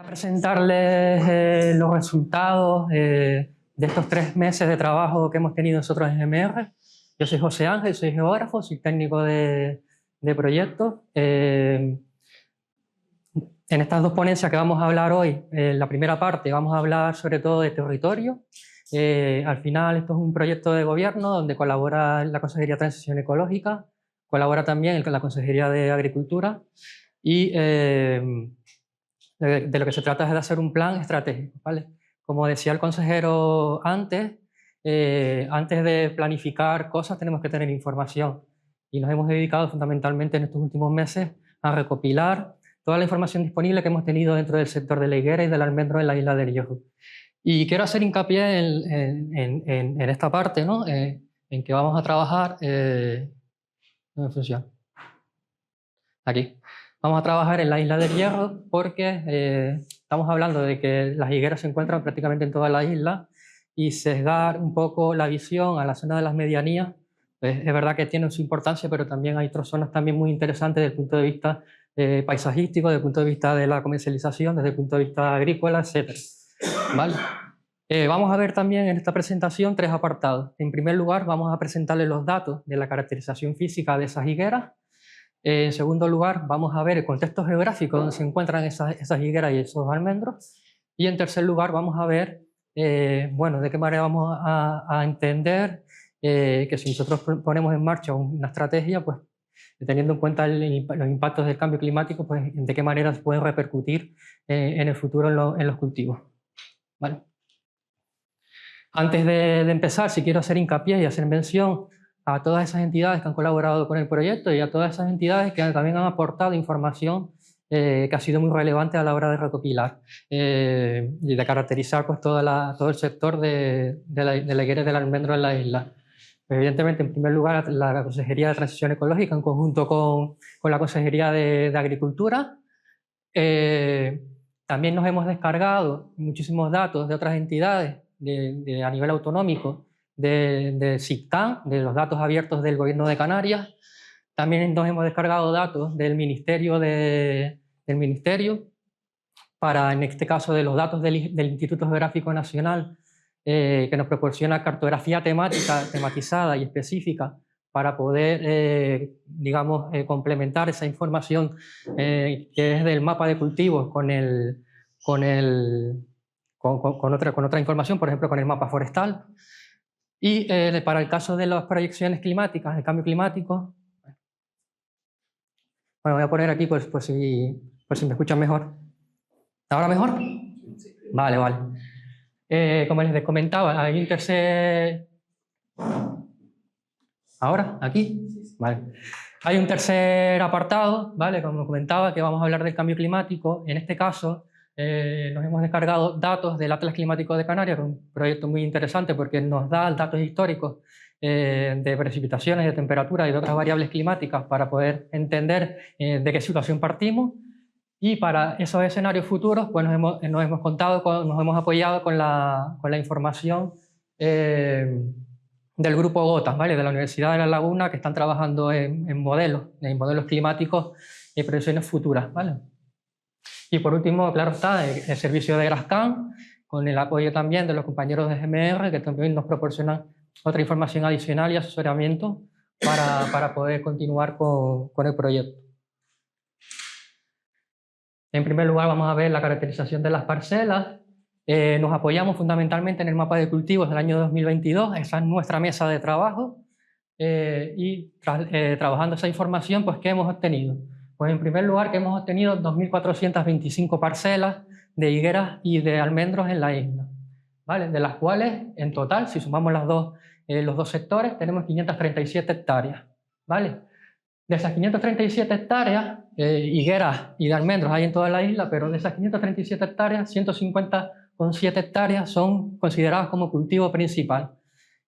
A presentarles los resultados de estos 3 meses de trabajo que hemos tenido nosotros en GMR. Yo soy José Ángel, soy geógrafo, soy técnico de proyectos. En estas 2 ponencias que vamos a hablar hoy, en la primera parte vamos a hablar sobre todo de territorio. Al final esto es un proyecto de gobierno donde colabora la Consejería de Transición Ecológica, colabora también la Consejería de Agricultura y de lo que se trata es de hacer un plan estratégico, ¿vale? Como decía el consejero antes, antes de planificar cosas tenemos que tener información y nos hemos dedicado fundamentalmente en estos últimos meses a recopilar toda la información disponible que hemos tenido dentro del sector de la higuera y del almendro en la isla del Hierro. Y quiero hacer hincapié en esta parte, ¿no? En que vamos a trabajar... ¿dónde funciona? Aquí. Vamos a trabajar en la isla del Hierro porque estamos hablando de que las higueras se encuentran prácticamente en toda la isla y sesgar un poco la visión a la zona de las medianías. Pues es verdad que tienen su importancia, pero también hay otras zonas también muy interesantes desde el punto de vista paisajístico, desde el punto de vista de la comercialización, desde el punto de vista agrícola, etc. ¿Vale? Vamos a ver también en esta presentación 3 apartados. En primer lugar, vamos a presentarles los datos de la caracterización física de esas higueras. En segundo lugar, vamos a ver el contexto geográfico donde se encuentran esas higueras y esos almendros. Y en tercer lugar, vamos a ver bueno, de qué manera vamos a entender que si nosotros ponemos en marcha una estrategia, pues teniendo en cuenta los impactos del cambio climático, pues de qué manera se pueden repercutir en el futuro en los cultivos. ¿Vale? Antes de empezar, si quiero hacer hincapié y hacer mención a todas esas entidades que han colaborado con el proyecto y a todas esas entidades que también han aportado información que ha sido muy relevante a la hora de recopilar y de caracterizar pues, todo el sector de la higuera y del almendro en la isla. Pues, evidentemente, en primer lugar, la Consejería de Transición Ecológica en conjunto con la Consejería de Agricultura. También nos hemos descargado muchísimos datos de otras entidades a nivel autonómico, de SICTAN, de los datos abiertos del Gobierno de Canarias. También nos hemos descargado datos del Ministerio, para, en este caso, de los datos del Instituto Geográfico Nacional, que nos proporciona cartografía tematizada y específica para poder, digamos, complementar esa información que es del mapa de cultivos con otra información, por ejemplo, con el mapa forestal. Y para el caso de las proyecciones climáticas, el cambio climático, bueno, voy a poner aquí por si me escuchan mejor. ¿Ahora mejor? Sí. Vale, vale. Como les comentaba, hay un tercer... ¿Ahora? ¿Aquí? Vale. Hay un tercer apartado, ¿vale? Como comentaba, que vamos a hablar del cambio climático. En este caso, nos hemos descargado datos del Atlas Climático de Canarias, que es un proyecto muy interesante porque nos da datos históricos de precipitaciones, de temperatura y de otras variables climáticas para poder entender de qué situación partimos. Y para esos escenarios futuros, pues nos hemos apoyado con la información del grupo GOTA, ¿vale? De la Universidad de La Laguna, que están trabajando en modelos climáticos y proyecciones futuras, ¿vale? Y por último, claro está, el servicio de Grascan, con el apoyo también de los compañeros de GMR, que también nos proporcionan otra información adicional y asesoramiento para poder continuar con el proyecto. En primer lugar, vamos a ver la caracterización de las parcelas. Nos apoyamos fundamentalmente en el mapa de cultivos del año 2022, esa es nuestra mesa de trabajo, y trabajando esa información, pues, ¿qué hemos obtenido? Pues en primer lugar que hemos obtenido 2.425 parcelas de higueras y de almendros en la isla, ¿vale? De las cuales, en total, si sumamos los dos sectores, tenemos 537 hectáreas, ¿vale? De esas 537 hectáreas, higueras y de almendros hay en toda la isla, pero de esas 537 hectáreas, 150,7 hectáreas son consideradas como cultivo principal.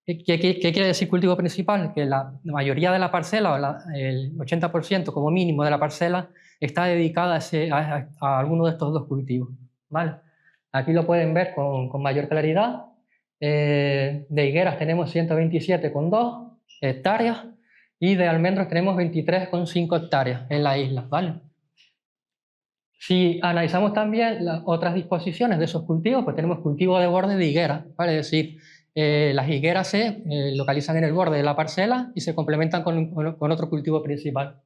¿Qué quiere decir cultivo principal? Que la mayoría de la parcela, o el 80% como mínimo de la parcela, está dedicada a alguno de estos 2 cultivos, ¿vale? Aquí lo pueden ver con mayor claridad. De higueras tenemos 127,2 hectáreas y de almendros tenemos 23,5 hectáreas en la isla, ¿vale? Si analizamos también las otras disposiciones de esos cultivos, pues tenemos cultivo de borde de higuera, ¿vale? Es decir, las higueras se localizan en el borde de la parcela y se complementan con otro cultivo principal.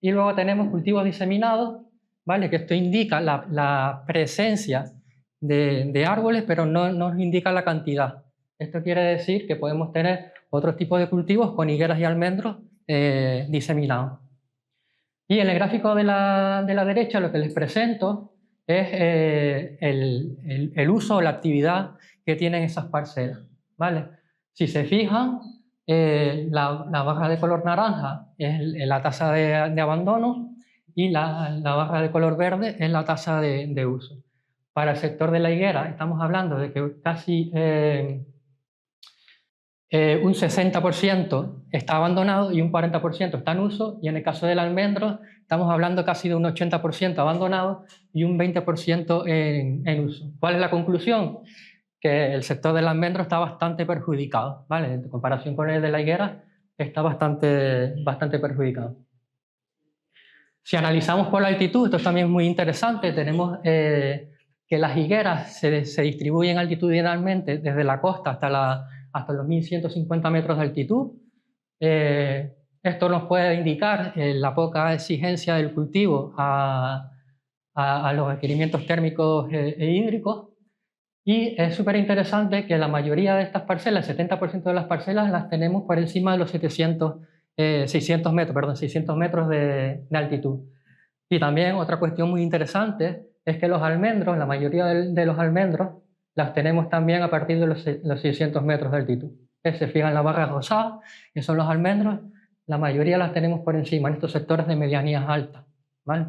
Y luego tenemos cultivos diseminados, ¿vale? Que esto indica la presencia de árboles, pero no nos indica la cantidad. Esto quiere decir que podemos tener otros tipos de cultivos con higueras y almendros diseminados. Y en el gráfico de la derecha lo que les presento es el uso o la actividad que tienen esas parcelas, ¿vale? Si se fijan, la barra de color naranja es la tasa de abandono y la barra de color verde es la tasa de uso. Para el sector de la higuera estamos hablando de que casi un 60% está abandonado y un 40% está en uso, y en el caso del almendro estamos hablando casi de un 80% abandonado y un 20% en uso. ¿Cuál es la conclusión? Que el sector del almendro está bastante perjudicado, ¿vale? En comparación con el de la higuera, está bastante perjudicado. Si analizamos por la altitud, esto también es muy interesante, tenemos que las higueras se distribuyen altitudinalmente desde la costa hasta los 1150 metros de altitud. Esto nos puede indicar la poca exigencia del cultivo a los requerimientos térmicos e hídricos. Y es súper interesante que la mayoría de estas parcelas, el 70% de las parcelas, las tenemos por encima de los 600 metros de altitud. Y también otra cuestión muy interesante es que los almendros, la mayoría de los almendros, las tenemos también a partir de los 600 metros de altitud. Se fijan la barra rosada, que son los almendros, la mayoría las tenemos por encima, en estos sectores de medianías altas, ¿vale?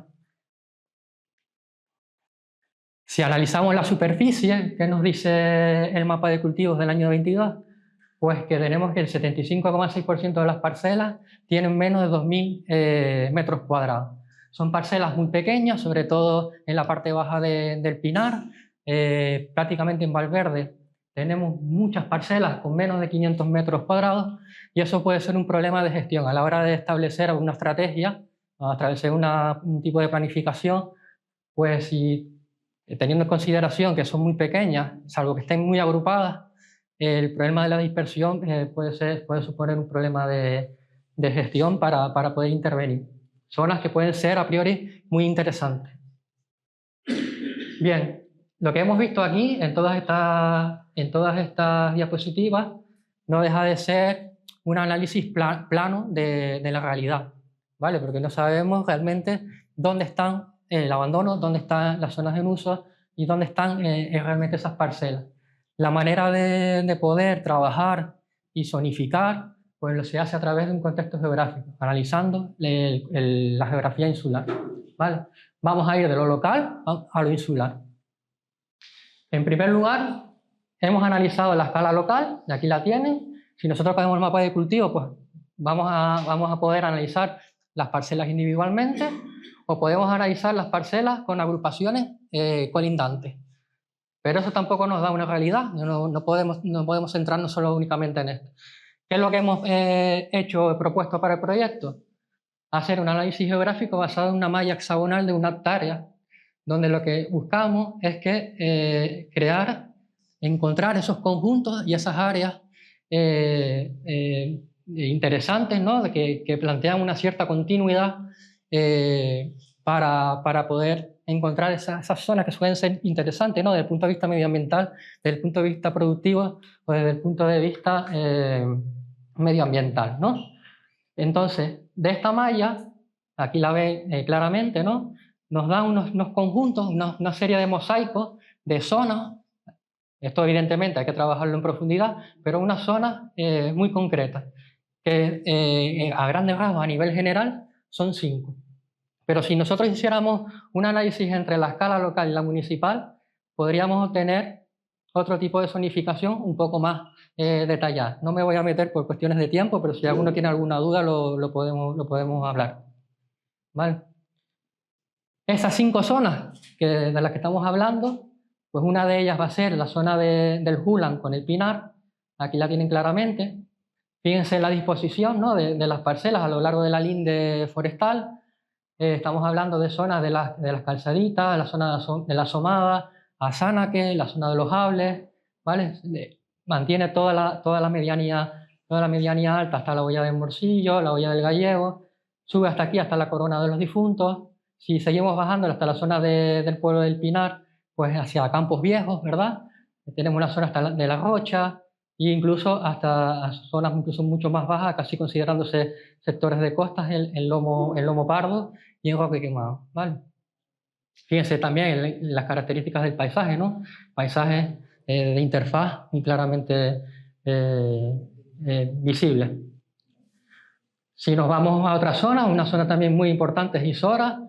Si analizamos la superficie, ¿qué nos dice el mapa de cultivos del año 22? Pues que tenemos que el 75,6% de las parcelas tienen menos de 2.000 metros cuadrados. Son parcelas muy pequeñas, sobre todo en la parte baja del Pinar. Prácticamente en Valverde tenemos muchas parcelas con menos de 500 metros cuadrados, y eso puede ser un problema de gestión a la hora de establecer una estrategia, a través de un tipo de planificación. Pues si teniendo en consideración que son muy pequeñas, salvo que estén muy agrupadas, el problema de la dispersión puede suponer un problema de gestión para poder intervenir. Zonas que pueden ser a priori muy interesantes. Bien, lo que hemos visto aquí en todas estas diapositivas no deja de ser un análisis plano de la realidad, ¿vale? Porque no sabemos realmente dónde están el abandono, dónde están las zonas en uso y dónde están realmente esas parcelas. La manera de poder trabajar y zonificar pues lo se hace a través de un contexto geográfico, analizando la geografía insular, ¿vale? Vamos a ir de lo local a lo insular. En primer lugar, hemos analizado la escala local, y aquí la tienen. Si nosotros cogemos el mapa de cultivo, pues vamos a poder analizar las parcelas individualmente, o podemos analizar las parcelas con agrupaciones colindantes. Pero eso tampoco nos da una realidad, no podemos centrarnos solo únicamente en esto. ¿Qué es lo que hemos propuesto para el proyecto? Hacer un análisis geográfico basado en una malla hexagonal de una hectárea, donde lo que buscamos es que encontrar esos conjuntos y esas áreas interesantes, ¿no? que plantean una cierta continuidad para poder encontrar esas zonas que suelen ser interesantes, ¿no? Desde el punto de vista medioambiental, desde el punto de vista productivo o desde el punto de vista medioambiental, ¿no? Entonces, de esta malla, aquí la ven claramente, ¿no? Nos da unos conjuntos, una serie de mosaicos de zonas. Esto evidentemente hay que trabajarlo en profundidad, pero unas zonas muy concretas, que a grandes rasgos, a nivel general, son 5. Pero si nosotros hiciéramos un análisis entre la escala local y la municipal, podríamos obtener otro tipo de zonificación un poco más detallada. No me voy a meter por cuestiones de tiempo, pero si alguno tiene alguna duda lo podemos hablar, ¿vale? Esas 5 zonas de las que estamos hablando, pues una de ellas va a ser la zona del Hulan con el Pinar. Aquí la tienen claramente. Fíjense la disposición, ¿no? de las parcelas a lo largo de la linde forestal. estamos hablando de zonas de las calzaditas, la zona de la Asomada, Azánaque, la zona de los Hables, ¿vale? Mantiene toda la medianía alta hasta la Hoya del Morcillo, la Hoya del Gallego, sube hasta aquí, hasta la Corona de los Difuntos. Si seguimos bajando hasta la zona del pueblo del Pinar, pues hacia Campos Viejos, ¿verdad? Tenemos una zona hasta de La Rocha, e incluso hasta zonas incluso mucho más bajas, casi considerándose sectores de costas, el lomo pardo y en Roque Quemado, ¿vale? Fíjense también en las características del paisaje, ¿no? Paisaje de interfaz muy claramente visible. Si nos vamos a otra zona, una zona también muy importante es Isora.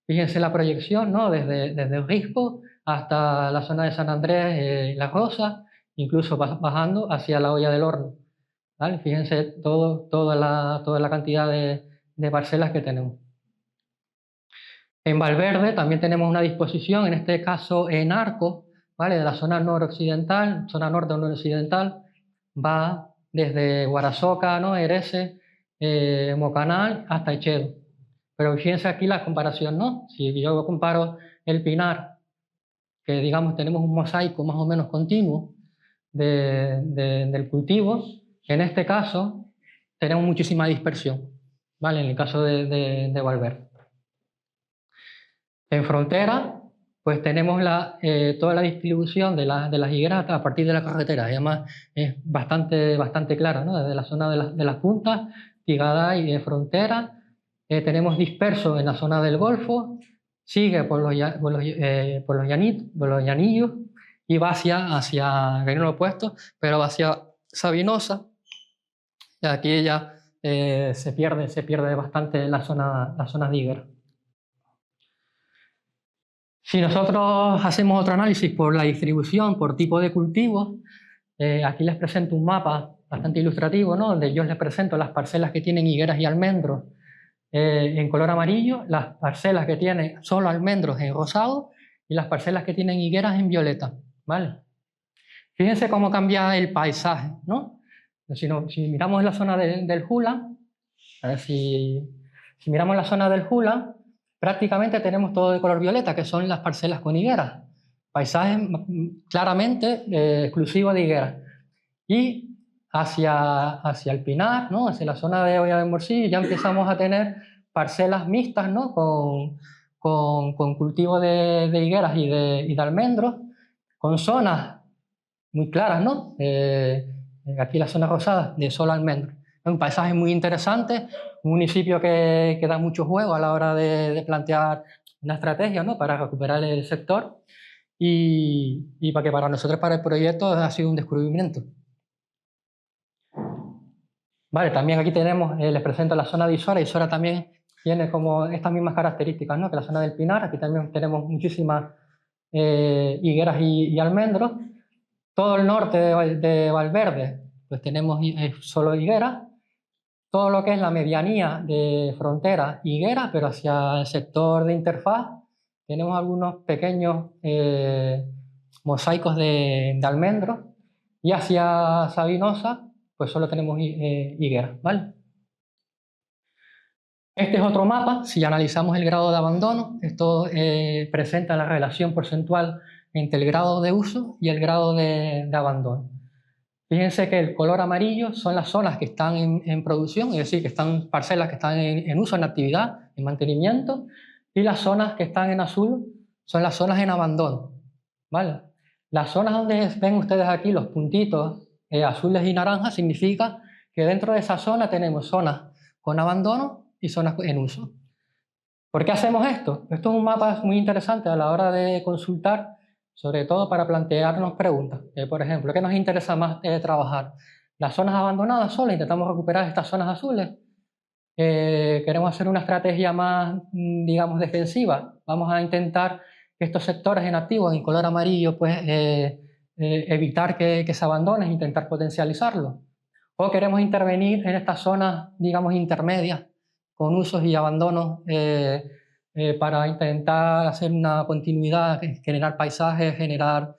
Fíjense la proyección, ¿no? Desde Risco hasta la zona de San Andrés, La Rosa, incluso bajando hacia la Hoya del Horno, ¿vale? Fíjense toda la cantidad de parcelas que tenemos. En Valverde también tenemos una disposición, en este caso en arco, ¿vale? De la zona noroccidental, zona norte-noroccidental, va desde Guarasoca, ¿no? Erese, Mocanal hasta Echedo. Pero fíjense aquí la comparación, ¿no? Si yo comparo el Pinar, que digamos tenemos un mosaico más o menos continuo del cultivo, en este caso tenemos muchísima dispersión, ¿vale? En el caso de Valverde. En frontera, pues tenemos toda la distribución de las higueras a partir de la carretera, y además es bastante clara, ¿no? Desde la zona de las puntas, Tigada y de frontera, tenemos disperso en la zona del Golfo, sigue por los llanillos y va hacia el opuesto, pero va hacia Sabinosa, y aquí ya se pierde bastante la zona de higuera. Si nosotros hacemos otro análisis por la distribución, por tipo de cultivo, aquí les presento un mapa bastante ilustrativo, ¿no? Donde yo les presento las parcelas que tienen higueras y almendros en color amarillo, las parcelas que tienen solo almendros en rosado y las parcelas que tienen higueras en violeta, ¿vale? Fíjense cómo cambia el paisaje, ¿no? Si miramos la zona del Jula, a ver si miramos la zona del Jula, prácticamente tenemos todo de color violeta, que son las parcelas con higueras. Paisaje claramente exclusivo de higueras. Y hacia el Pinar, ¿no? Hacia la zona de Hoya del Morcillo, ya empezamos a tener parcelas mixtas, ¿no? Con cultivo de higueras y de almendros, con zonas muy claras, ¿no? Aquí la zona rosada de solo almendros. Es un paisaje muy interesante, un municipio que da mucho juego a la hora de plantear una estrategia, ¿no? Para recuperar el sector y para que para nosotros, para el proyecto, ha sido un descubrimiento. Vale, también aquí tenemos, les presento la zona de Isora. Isora también tiene como estas mismas características, ¿no? Que la zona del Pinar. Aquí también tenemos muchísimas higueras y almendros. Todo el norte de Valverde, pues tenemos solo higueras. Todo lo que es la medianía de frontera, higuera, pero hacia el sector de interfaz tenemos algunos pequeños mosaicos de almendros, y hacia Sabinosa pues solo tenemos higuera, ¿vale? Este es otro mapa. Si analizamos el grado de abandono, esto presenta la relación porcentual entre el grado de uso y el grado de abandono. Fíjense que el color amarillo son las zonas que están en producción, es decir, que están parcelas que están en uso, en actividad, en mantenimiento, y las zonas que están en azul son las zonas en abandono, ¿vale? Las zonas donde ven ustedes aquí los puntitos azules y naranjas significa que dentro de esa zona tenemos zonas con abandono y zonas en uso. ¿Por qué hacemos esto? Esto es un mapa muy interesante a la hora de consultar, sobre todo para plantearnos preguntas. Por ejemplo, ¿qué nos interesa más trabajar? ¿Las zonas abandonadas solo? ¿Intentamos recuperar estas zonas azules? ¿Queremos hacer una estrategia más, digamos, defensiva? Vamos a intentar que estos sectores en activos en color amarillo, pues evitar que se abandonen, intentar potencializarlo. ¿O queremos intervenir en estas zonas, digamos, intermedias, con usos y abandonos, para intentar hacer una continuidad, generar paisajes, generar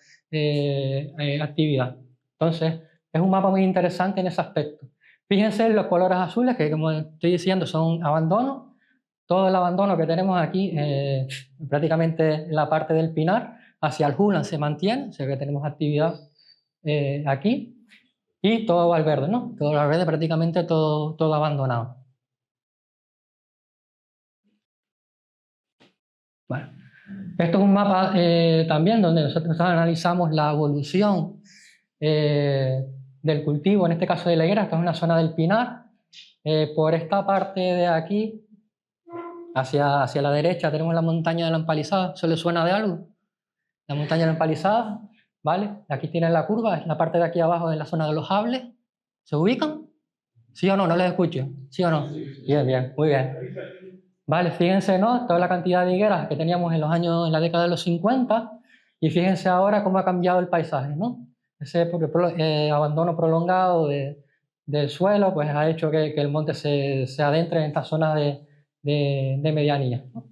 actividad? Entonces, es un mapa muy interesante en ese aspecto. Fíjense en los colores azules, que como estoy diciendo son abandonos, todo el abandono que tenemos aquí, prácticamente la parte del Pinar, hacia el Julan se mantiene, se ve que tenemos actividad aquí, y todo Valverde, ¿no? Todo Valverde prácticamente todo abandonado. Bueno, esto es un mapa también donde nosotros analizamos la evolución del cultivo, en este caso de la higuera. Esta es una zona del Pinar. Por esta parte de aquí, hacia la derecha, tenemos la montaña de la Empalizada. ¿Eso le suena de algo? La montaña de la Empalizada, ¿vale? Aquí tienen la curva, es la parte de aquí abajo de la zona de los Hables. ¿Se ubican? ¿Sí o no? No les escucho. ¿Sí o no? Bien, bien, muy bien. Vale, fíjense, ¿no? Toda la cantidad de higueras que teníamos en la década de los 50, y fíjense ahora cómo ha cambiado el paisaje, ¿no? Ese abandono prolongado del suelo, pues ha hecho que el monte se adentre en estas zonas de medianía, ¿no?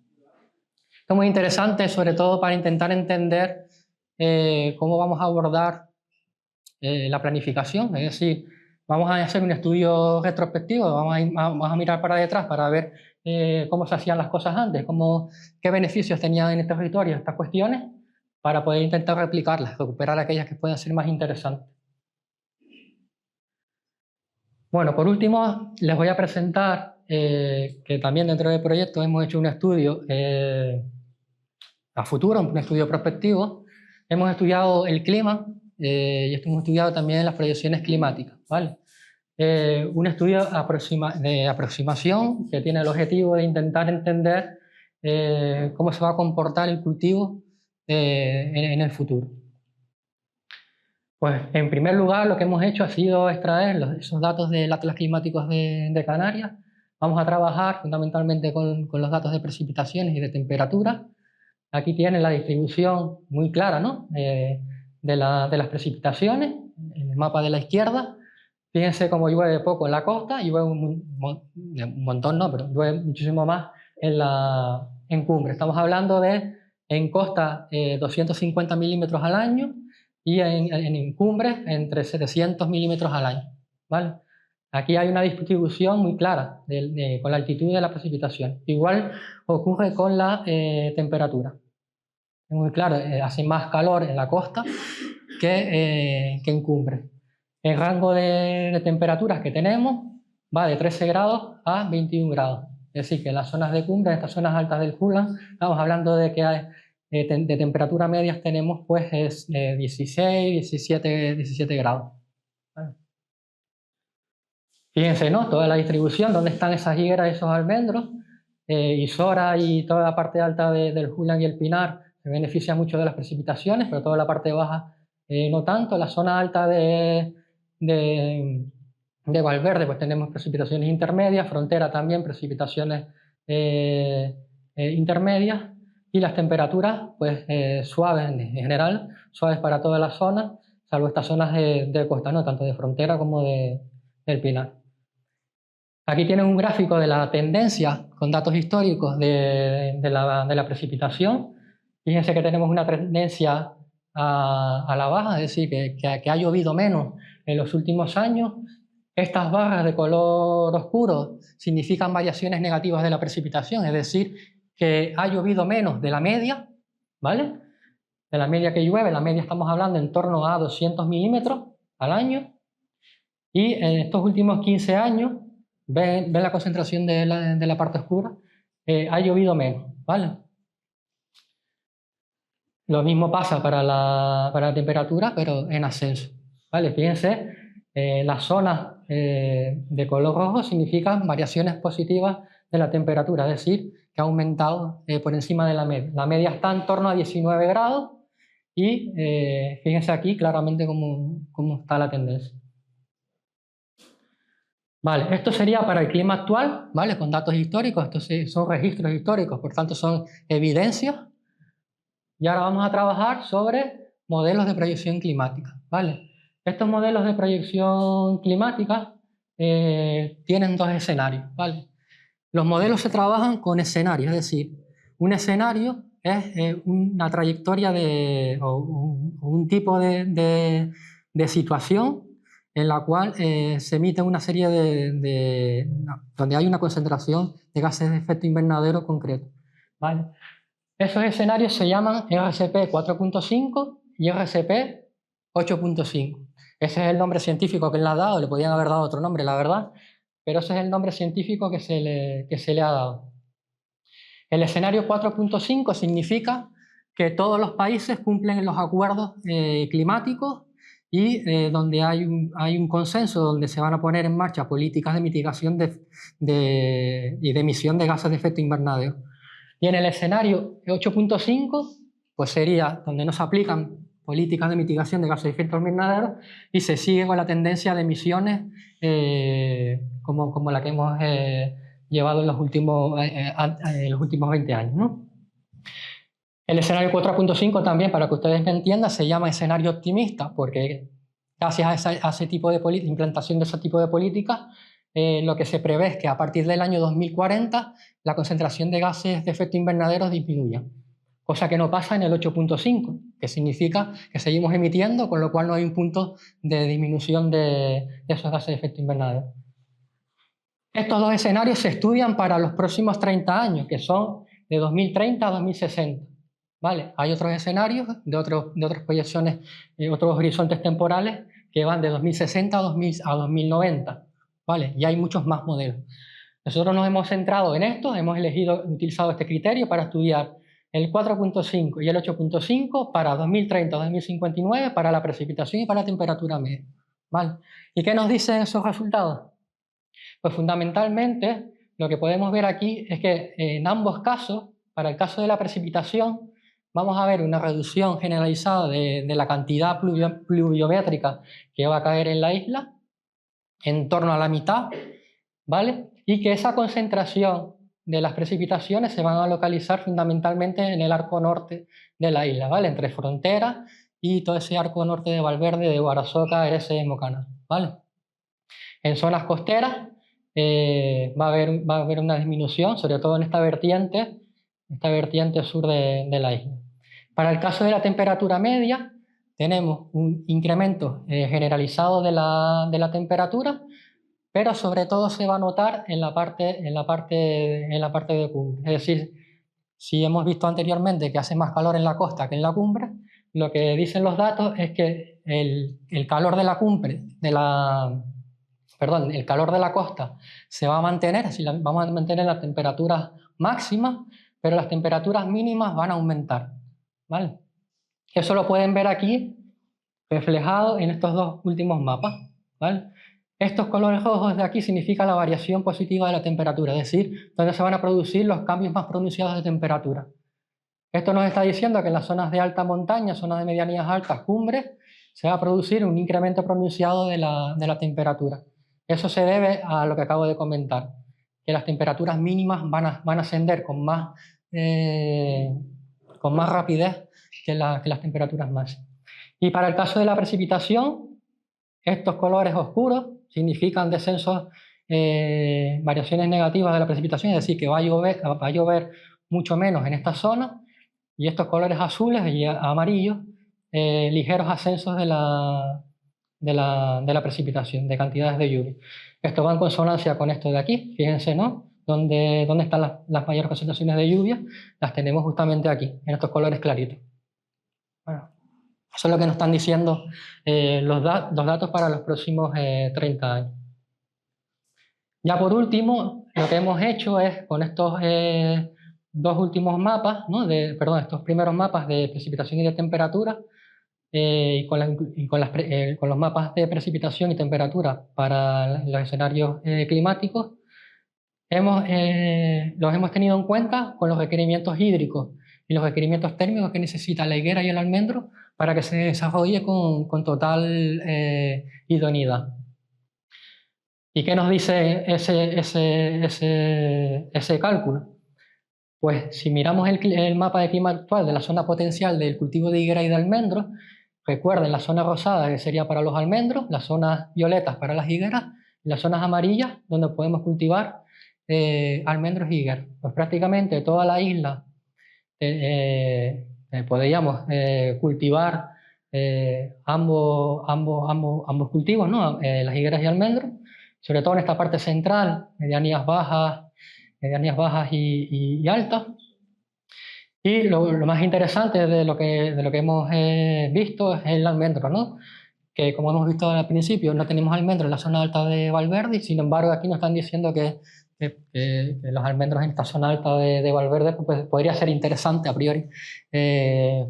Esto es muy interesante, sobre todo para intentar entender cómo vamos a abordar la planificación, es decir, vamos a hacer un estudio retrospectivo, vamos a mirar para detrás para ver cómo se hacían las cosas antes, qué beneficios tenían en estos territorios estas cuestiones, para poder intentar replicarlas, recuperar aquellas que puedan ser más interesantes. Bueno, por último, les voy a presentar que también dentro del proyecto hemos hecho un estudio a futuro, un estudio prospectivo. Hemos estudiado el clima y hemos estudiado también las proyecciones climáticas, ¿vale? Un estudio de aproximación que tiene el objetivo de intentar entender cómo se va a comportar el cultivo en el futuro. Pues en primer lugar lo que hemos hecho ha sido extraer esos datos del Atlas Climáticos de Canarias. Vamos a trabajar fundamentalmente con los datos de precipitaciones y de temperatura. Aquí tienen la distribución muy clara, ¿no? de las precipitaciones, en el mapa de la izquierda. Fíjense cómo llueve poco en la costa y llueve un montón, no, pero llueve muchísimo más en cumbre. Estamos hablando en costa 250 milímetros al año y en cumbres entre 700 milímetros al año, ¿vale? Aquí hay una distribución muy clara con la altitud de la precipitación. Igual ocurre con la temperatura. Es muy claro, hace más calor en la costa que en cumbre. El rango de temperaturas que tenemos va de 13 grados a 21 grados. Es decir, que en las zonas de cumbre, en estas zonas altas del Julan, estamos hablando de que de temperatura medias tenemos pues 16, 17 grados. ¿Vale? Fíjense, ¿no? Toda la distribución, dónde están esas higueras, esos almendros. Isora y toda la parte alta del Julan y el Pinar se beneficia mucho de las precipitaciones, pero toda la parte baja no tanto. La zona alta de Valverde pues tenemos precipitaciones intermedias, Frontera también precipitaciones intermedias, y las temperaturas pues suaves en general, suaves para toda la zona, salvo estas zonas de costa, ¿no? Tanto de Frontera como del Pinar. Aquí tienen un gráfico de la tendencia con datos históricos de la precipitación. Fíjense que tenemos una tendencia a la baja, es decir, que ha llovido menos en los últimos años. Estas barras de color oscuro significan variaciones negativas de la precipitación, es decir, que ha llovido menos de la media, ¿vale? De la media que llueve, la media estamos hablando en torno a 200 milímetros al año, y en estos últimos 15 años, ven la concentración de la parte oscura, ha llovido menos, ¿vale? Lo mismo pasa para la temperatura, pero en ascenso, ¿vale? Fíjense, las zonas de color rojo significan variaciones positivas de la temperatura, es decir, que ha aumentado por encima de la media. La media está en torno a 19 grados y fíjense aquí claramente cómo está la tendencia. Vale, esto sería para el clima actual, ¿vale? Con datos históricos, estos son registros históricos, por tanto son evidencias. Y ahora vamos a trabajar sobre modelos de proyección climática, ¿vale? Estos modelos de proyección climática tienen dos escenarios, ¿vale? Los modelos se trabajan con escenarios, es decir, un escenario es una trayectoria o un tipo de situación en la cual se emite una serie donde hay una concentración de gases de efecto invernadero concreto, ¿vale? Esos escenarios se llaman RCP 4.5 y RCP 8.5. Ese es el nombre científico que le ha dado, le podían haber dado otro nombre, la verdad, pero ese es el nombre científico que se le ha dado. El escenario 4.5 significa que todos los países cumplen los acuerdos climáticos y donde hay un consenso, donde se van a poner en marcha políticas de mitigación y de emisión de gases de efecto invernadero. Y en el escenario 8.5, pues sería donde no se aplican políticas de mitigación de gases de efecto invernadero y se sigue con la tendencia de emisiones como la que hemos llevado en los últimos 20 años, ¿no? El escenario 4.5 también, para que ustedes me entiendan, se llama escenario optimista, porque gracias a ese tipo de implantación de ese tipo de políticas, lo que se prevé es que a partir del año 2040 la concentración de gases de efecto invernadero disminuya, cosa que no pasa en el 8.5, que significa que seguimos emitiendo, con lo cual no hay un punto de disminución de esos gases de efecto invernadero. Estos dos escenarios se estudian para los próximos 30 años, que son de 2030 a 2060. ¿Vale? Hay otros escenarios de otras proyecciones, otros horizontes temporales que van de 2060 a 2090. ¿Vale? Y hay muchos más modelos. Nosotros nos hemos centrado en esto, hemos utilizado este criterio para estudiar el 4.5 y el 8.5 para 2030-2059, para la precipitación y para la temperatura media. ¿Vale? ¿Y qué nos dicen esos resultados? Pues fundamentalmente lo que podemos ver aquí es que en ambos casos, para el caso de la precipitación, vamos a ver una reducción generalizada de la cantidad pluviométrica que va a caer en la isla, en torno a la mitad, ¿vale? Y que esa concentración de las precipitaciones se van a localizar fundamentalmente en el arco norte de la isla, ¿vale? Entre Frontera y todo ese arco norte de Valverde, de Guarasoca, Erece y Mocaná, ¿vale? En zonas costeras va a haber una disminución, sobre todo en esta vertiente sur de la isla. Para el caso de la temperatura media, tenemos un incremento generalizado de la temperatura, pero sobre todo se va a notar en la parte de cumbre. Es decir, si hemos visto anteriormente que hace más calor en la costa que en la cumbre, lo que dicen los datos es que el calor de la cumbre, el calor de la costa se va a mantener, así vamos a mantener las temperaturas máximas, pero las temperaturas mínimas van a aumentar, ¿vale? Eso lo pueden ver aquí reflejado en estos dos últimos mapas, ¿vale? Estos colores rojos de aquí significan la variación positiva de la temperatura, es decir, donde se van a producir los cambios más pronunciados de temperatura. Esto nos está diciendo que en las zonas de alta montaña, zonas de medianías altas, cumbres, se va a producir un incremento pronunciado de la temperatura. Eso se debe a lo que acabo de comentar, que las temperaturas mínimas van a ascender con más rapidez que las temperaturas máximas. Y para el caso de la precipitación, estos colores oscuros significan descensos, variaciones negativas de la precipitación, es decir, que va a llover mucho menos en esta zona, y estos colores azules y amarillos, ligeros ascensos de la precipitación, de cantidades de lluvia. Esto va en consonancia con esto de aquí, fíjense, ¿no? ¿Dónde están las mayores concentraciones de lluvia? Las tenemos justamente aquí, en estos colores claritos. Bueno, eso es lo que nos están diciendo los datos para los próximos 30 años. Ya por último, lo que hemos hecho es, con estos dos últimos mapas, ¿no? Estos primeros mapas de precipitación y de temperatura, y con los mapas de precipitación y temperatura para los escenarios climáticos, los hemos tenido en cuenta con los requerimientos hídricos y los requerimientos térmicos que necesita la higuera y el almendro para que se desarrolle con total idoneidad. ¿Y qué nos dice ese cálculo? Pues si miramos el mapa de clima actual de la zona potencial del cultivo de higuera y de almendros, recuerden la zona rosada que sería para los almendros, las zonas violetas para las higueras y las zonas amarillas donde podemos cultivar almendros y higueras. Pues prácticamente toda la isla podríamos cultivar ambos cultivos, ¿no? Las higueras y almendros, sobre todo en esta parte central, medianías bajas y altas. Y lo más interesante de lo que hemos visto es el almendro, ¿no? Que como hemos visto al principio, no tenemos almendros en la zona alta de Valverde, y sin embargo aquí nos están diciendo que los almendros en esta zona alta de Valverde pues, podría ser interesante a priori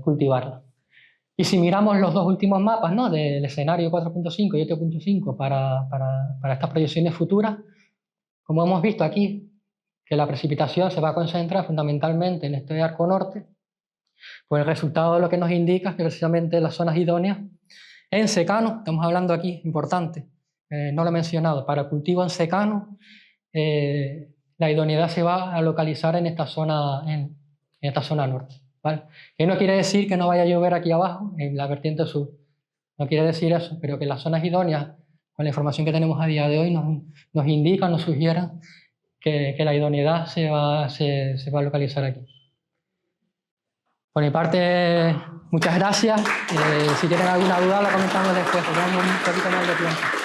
cultivarlos. Y si miramos los dos últimos mapas, ¿no? Del escenario 4.5 y 8.5 para estas proyecciones futuras, como hemos visto aquí, que la precipitación se va a concentrar fundamentalmente en este arco norte, pues el resultado de lo que nos indica es que precisamente las zonas idóneas en secano, estamos hablando aquí, importante, no lo he mencionado, para cultivo en secano, la idoneidad se va a localizar en esta zona, en esta zona norte, ¿vale? Que no quiere decir que no vaya a llover aquí abajo, en la vertiente sur, no quiere decir eso, pero que las zonas idóneas, con la información que tenemos a día de hoy, nos indican, nos sugieren que la idoneidad se va a localizar aquí. Por mi parte, muchas gracias. Si tienen alguna duda, la comentamos después, tenemos un poquito más de tiempo.